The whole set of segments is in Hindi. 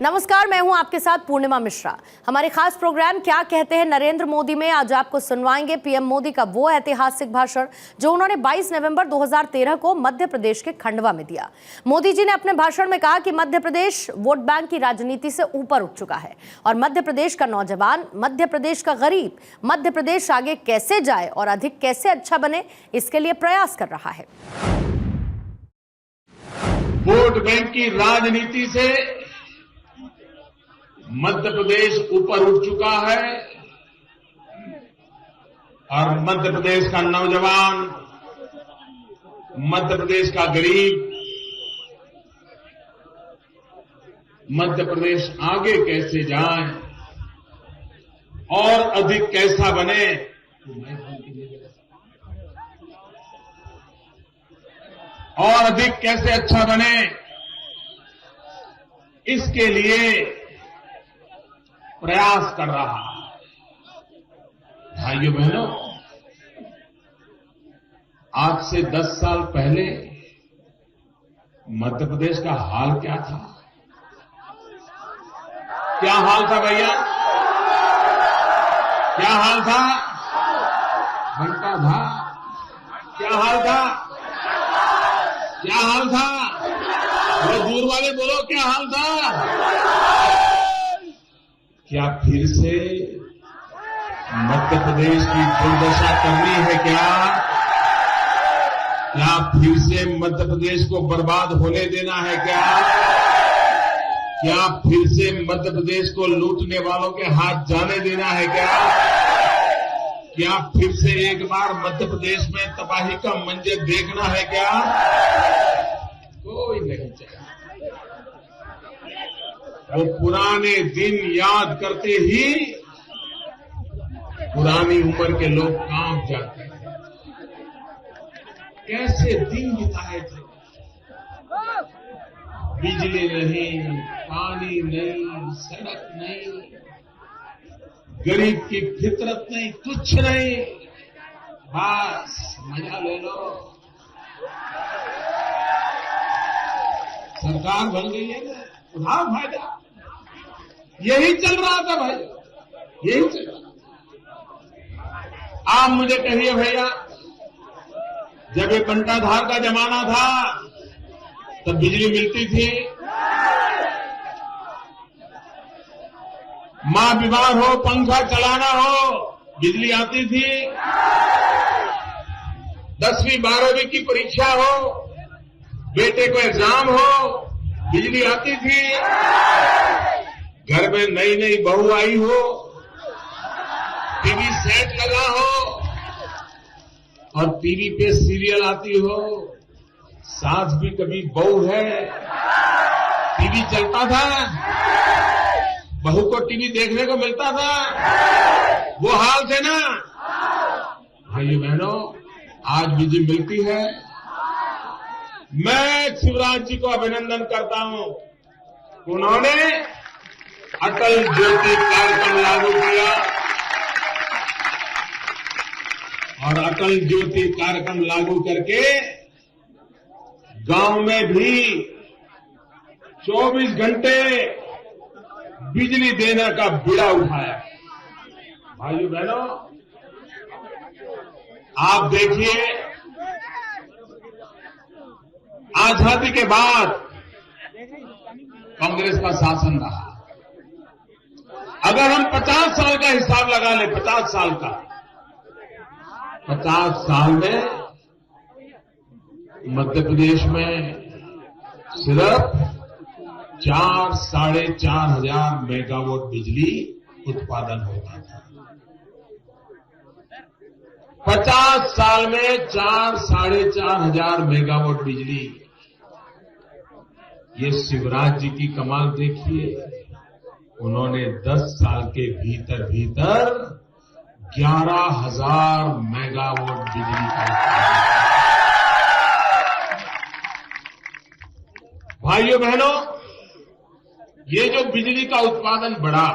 नमस्कार, मैं हूं आपके साथ पूर्णिमा मिश्रा। हमारे खास प्रोग्राम क्या कहते हैं नरेंद्र मोदी में आज आपको सुनवाएंगे पीएम मोदी का वो ऐतिहासिक भाषण जो उन्होंने 22 नवंबर 2013 को मध्य प्रदेश के खंडवा में दिया। मोदी जी ने अपने भाषण में कहा कि मध्य प्रदेश वोट बैंक की राजनीति से ऊपर उठ चुका है और मध्य प्रदेश का नौजवान, मध्य प्रदेश का गरीब, मध्य प्रदेश आगे कैसे जाए और अधिक कैसे अच्छा बने, इसके लिए प्रयास कर रहा है। वोट बैंक की राजनीति से मध्य प्रदेश ऊपर उठ चुका है और मध्य प्रदेश का नौजवान, मध्य प्रदेश का गरीब, मध्य प्रदेश आगे कैसे जाए और अधिक कैसा बने, और अधिक कैसे अच्छा बने, इसके लिए प्रयास कर रहा है। भाइयों बहनों, आज से 10 साल पहले मध्य प्रदेश का हाल क्या था? क्या हाल था भैया? क्या हाल था? घंटा था? क्या हाल था? क्या हाल था? वो दूर वाले बोलो, क्या हाल था? क्या फिर से मध्य प्रदेश की दुर्दशा करनी है? क्या फिर से मध्य प्रदेश को बर्बाद होने देना है? क्या फिर से मध्य प्रदेश को लूटने वालों के हाथ जाने देना है? क्या फिर से एक बार मध्य प्रदेश में तबाही का मंजर देखना है? कोई नहीं चाहे। वो पुराने दिन याद करते ही पुरानी उम्र के लोग कांप जाते हैं। कैसे दिन बिताए थे, बिजली नहीं, पानी नहीं, सड़क नहीं, गरीब की फितरत नहीं, कुछ नहीं, बस मजा ले लो। सरकार बन गई है ना, उठाओ फायदा। यही चल रहा था भाई, यही चल रहा था। आप मुझे कहिए भैया, जब ये कंटाधार का जमाना था तब बिजली मिलती थी? मां बीमार हो, पंखा चलाना हो, बिजली आती थी? 10वीं 12वीं की परीक्षा हो, बेटे को एग्जाम हो, बिजली आती थी? घर में नई नई बहू आई हो, टीवी सेट लगा हो और टीवी पे सीरियल आती हो, सास भी कभी बहू है, टीवी चलता था, बहू को टीवी देखने को मिलता था, वो हाल थे ना? भाइयों बहनों, आज बिजली मिलती है। मैं शिवराज जी को अभिनंदन करता हूं, उन्होंने अटल ज्योति कार्यक्रम लागू किया और अटल ज्योति कार्यक्रम लागू करके गांव में भी 24 घंटे बिजली देने का बीड़ा उठाया। भाइयों बहनों, आप देखिए, आजादी के बाद कांग्रेस का शासन रहा। अगर हम 50 साल का हिसाब लगा लें, 50 साल का, 50 साल में मध्य प्रदेश में सिर्फ 4-4.5 हजार मेगावाट बिजली उत्पादन होता था। 50 साल में 4-4.5 हजार मेगावाट बिजली। ये शिवराज जी की कमाल देखिए, उन्होंने 10 साल के भीतर 11,000 मेगावाट बिजली का उत्पादन। भाइयों बहनों, ये जो बिजली का उत्पादन बढ़ा,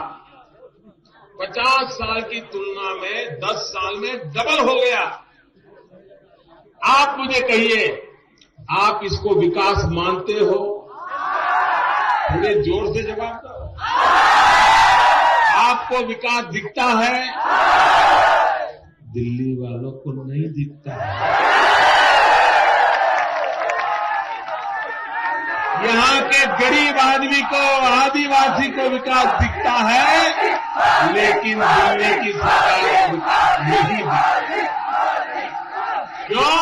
50 साल की तुलना में 10 साल में डबल हो गया। आप मुझे कहिए, आप इसको विकास मानते हो? थोड़े जोर से जवाब दो। आपको विकास दिखता है, दिल्ली वालों को नहीं दिखता है। यहाँ के गरीब आदमी को, आदिवासी को विकास दिखता है, लेकिन दिल्ली की सरकार को विकास नहीं दिखता। क्यों?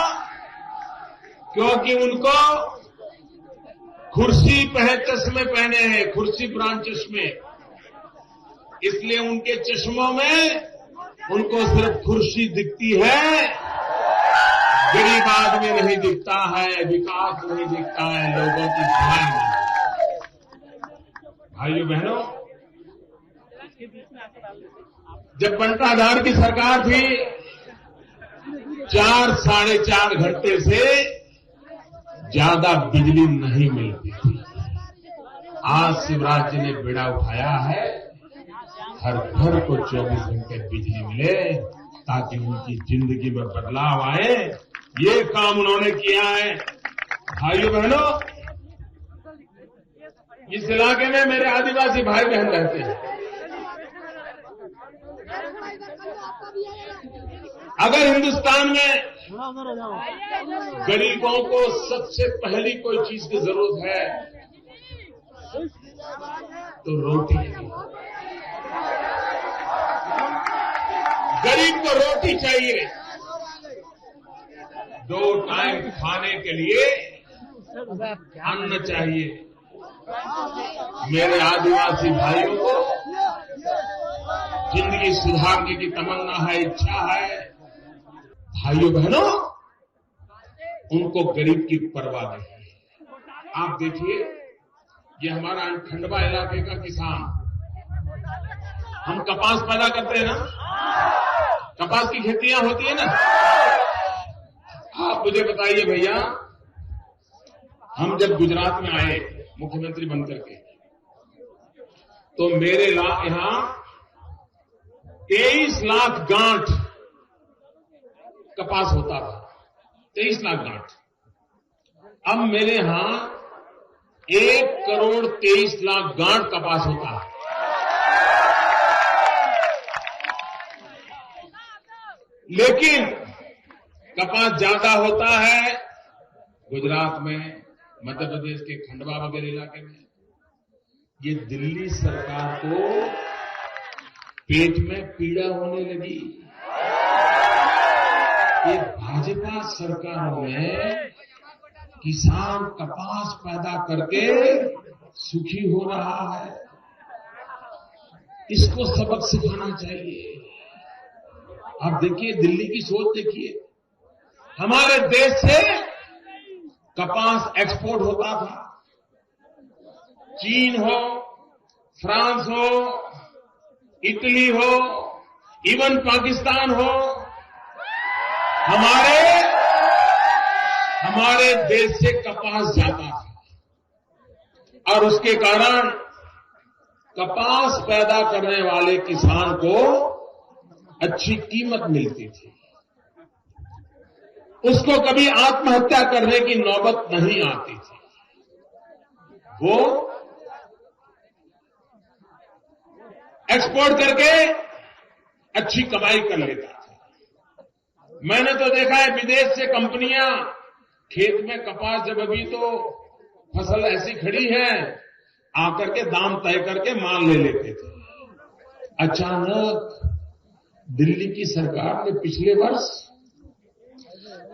क्योंकि उनको खुर्सी चश्मे पहने हैं, खुर्सी ब्रांड चश्मे, इसलिए उनके चश्मों में उनको सिर्फ खुर्सी दिखती है, गरीब आदमी नहीं दिखता है, विकास नहीं दिखता है, लोगों की भलाई नहीं। भाइयों बहनों, जब बंटाधार की सरकार थी, 4 साढ़े 4 घंटे से ज्यादा बिजली नहीं मिलती थी। आज शिवराज जी ने बेड़ा उठाया है, हर घर को 24 घंटे बिजली मिले ताकि उनकी जिंदगी में बदलाव आए। ये काम उन्होंने किया है। भाइयों बहनों, इस इलाके में मेरे आदिवासी भाई बहन रहते हैं। अगर हिंदुस्तान में गरीबों को सबसे पहली कोई चीज की जरूरत है तो रोटी है। गरीब को रोटी चाहिए, 2 टाइम खाने के लिए अन्न चाहिए। मेरे आदिवासी भाइयों को जिंदगी सुधारने की तमन्ना है, इच्छा है। भाइयों बहनों, उनको गरीब की परवाह नहीं है। आप देखिए, ये हमारा खंडवा इलाके का किसान, हम कपास पैदा करते हैं ना, कपास की खेतियां होती है ना। आप मुझे बताइए भैया, हम जब गुजरात में आए मुख्यमंत्री बनकर के, तो मेरे यहां 23 लाख गांठ कपास होता था, 23 लाख गांठ। अब मेरे यहां 1 करोड़ 23 लाख गांठ कपास होता है। लेकिन कपास ज्यादा होता है गुजरात में, मध्य प्रदेश के खंडवा वगैरह इलाके में। ये दिल्ली सरकार को पेट में पीड़ा होने लगी। ये भाजपा सरकारों में किसान कपास पैदा करके सुखी हो रहा है। इसको सबक सिखाना चाहिए। आप देखिए, दिल्ली की सोच देखिए, हमारे देश से कपास एक्सपोर्ट होता था। चीन हो, फ्रांस हो, इटली हो, इवन पाकिस्तान हो, हमारे देश से कपास जाता था। और उसके कारण कपास पैदा करने वाले किसान को अच्छी कीमत मिलती थी। उसको कभी आत्महत्या करने की नौबत नहीं आती थी। वो एक्सपोर्ट करके अच्छी कमाई कर लेता था। मैंने तो देखा है, विदेश से कंपनियां खेत में कपास, जब अभी तो फसल ऐसी खड़ी है, आकर के दाम तय करके माल ले लेते थे। अचानक दिल्ली की सरकार ने पिछले वर्ष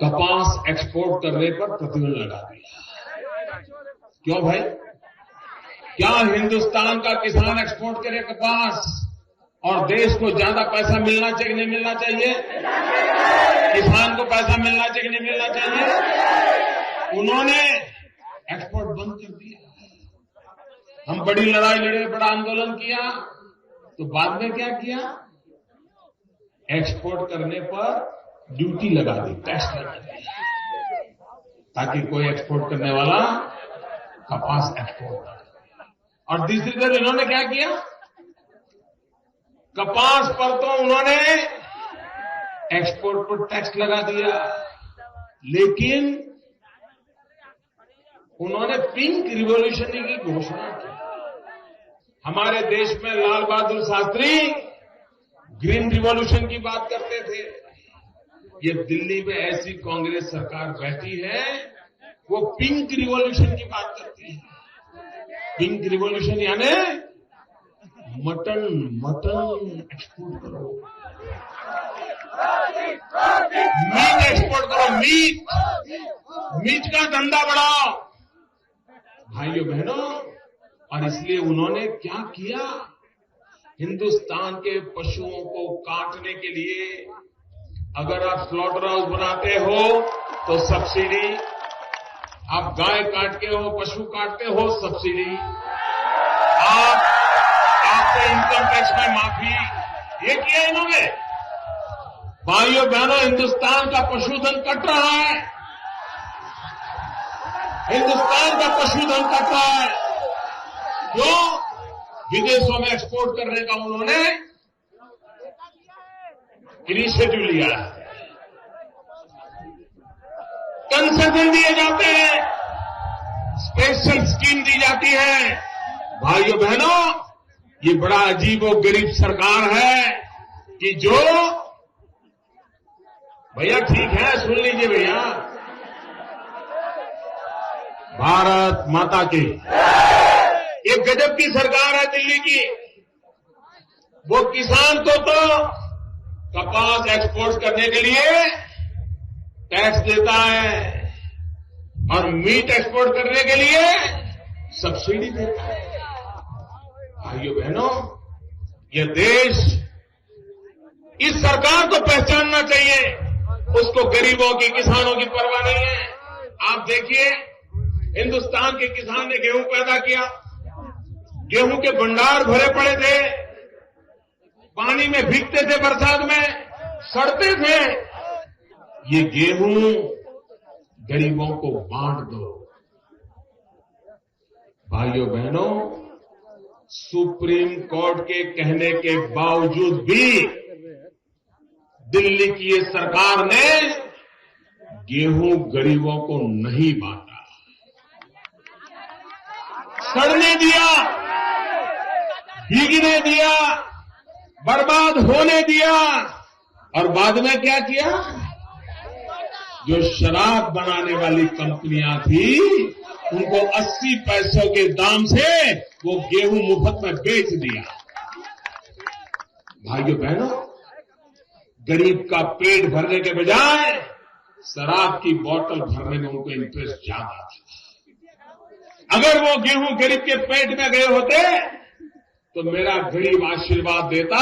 कपास एक्सपोर्ट करने पर प्रतिबंध लगा दिया। क्यों भाई? क्या हिंदुस्तान का किसान एक्सपोर्ट करे कपास और देश को ज्यादा पैसा मिलना चाहिए, नहीं मिलना चाहिए? किसान को पैसा मिलना चाहिए, नहीं मिलना चाहिए? उन्होंने एक्सपोर्ट बंद कर दिया। हम बड़ी लड़ाई लड़े, बड़ा आंदोलन किया, तो बाद में क्या किया? एक्सपोर्ट करने पर ड्यूटी लगा दी, टैक्स लगा दिया, ताकि कोई एक्सपोर्ट करने वाला कपास एक्सपोर्ट करे। और दूसरी तरफ इन्होंने क्या किया? कपास पर तो उन्होंने एक्सपोर्ट पर टैक्स लगा दिया, लेकिन उन्होंने पिंक रिवॉल्यूशन की घोषणा की। हमारे देश में लाल बहादुर शास्त्री ग्रीन रिवॉल्यूशन की बात करते थे। ये दिल्ली में ऐसी कांग्रेस सरकार बैठी है, वो पिंक रिवॉल्यूशन की बात करती है। पिंक रिवॉल्यूशन यानी मटन एक्सपोर्ट करो, मीट एक्सपोर्ट करो, मीट का धंधा बढ़ाओ। भाइयों बहनों, और इसलिए उन्होंने क्या किया, हिंदुस्तान के पशुओं को काटने के लिए अगर आप स्लॉटर हाउस बनाते हो तो सब्सिडी, आप गाय काटते हो, पशु काटते हो, सब्सिडी, आपको इनकम टैक्स में माफी, ये किया इन्होंने। भाइयों बहनों, हिंदुस्तान का पशुधन कट रहा है, हिंदुस्तान का पशुधन कट रहा है। क्यों? विदेशों में एक्सपोर्ट करने का उन्होंने इनिशिएटिव लिया है, कंसेशन दिए जाते हैं, स्पेशल स्कीम दी जाती है। भाइयों बहनों, ये बड़ा अजीब और गरीब सरकार है कि जो, भैया ठीक है, सुन लीजिए भैया, भारत माता की एक गजब की सरकार है दिल्ली की। वो किसान को तो कपास एक्सपोर्ट करने के लिए टैक्स देता है और मीट एक्सपोर्ट करने के लिए सब्सिडी देता है। भाइयों बहनों, यह देश, इस सरकार को पहचानना चाहिए, उसको गरीबों की, किसानों की परवाह नहीं है। आप देखिए, हिंदुस्तान के किसान ने गेहूं पैदा किया, गेहूं के भंडार भरे पड़े थे, पानी में भीगते थे, बरसात में सड़ते थे। ये गेहूं गरीबों को बांट दो। भाइयों बहनों, सुप्रीम कोर्ट के कहने के बावजूद भी दिल्ली की ये सरकार ने गेहूं गरीबों को नहीं बांटा, सड़ने दिया, भीगने दिया, बर्बाद होने दिया। और बाद में क्या किया, जो शराब बनाने वाली कंपनियां थी, उनको 80 पैसों के दाम से वो गेहूं मुफ्त में बेच दिया। भाइयों बहनों, गरीब का पेट भरने के बजाय शराब की बोतल भरने में उनको इंटरेस्ट ज्यादा था। अगर वो गेहूं गरीब के पेट में गए होते तो मेरा गरीब आशीर्वाद देता,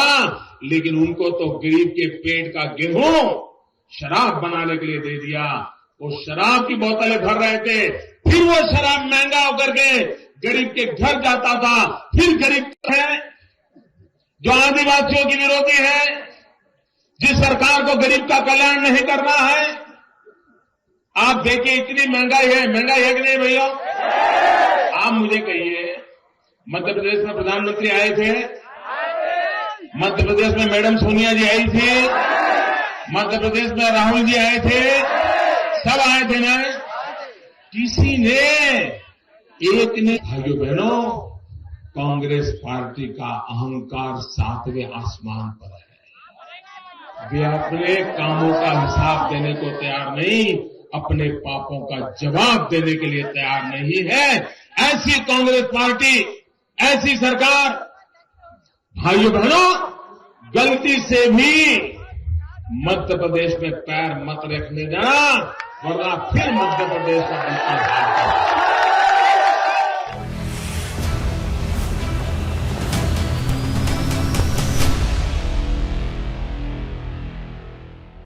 लेकिन उनको तो गरीब के पेट का गेहूं शराब बनाने के लिए दे दिया। वो शराब की बोतलें भर रहे थे, फिर वो शराब महंगा होकर के गरीब के घर जाता था। फिर गरीब है जो आदिवासियों की विरोधी है, जिस सरकार को गरीब का कल्याण नहीं करना है। आप देखिए, इतनी महंगाई है कि नहीं भैया? आप मुझे कहिए, मध्य प्रदेश में प्रधानमंत्री आए थे, मध्य प्रदेश में मैडम सोनिया जी आई थी, मध्य प्रदेश में राहुल जी आए थे, सब आए थे ना? किसी ने, एक ने, भाइयों बहनों, कांग्रेस पार्टी का अहंकार 7वें आसमान पर है। वे अपने कामों का हिसाब देने को तैयार नहीं, अपने पापों का जवाब देने के लिए तैयार नहीं है। ऐसी कांग्रेस पार्टी, ऐसी सरकार, भाइयों बहनों, गलती से भी मध्य प्रदेश में पैर मत रखने देना, वरना फिर मध्य प्रदेश का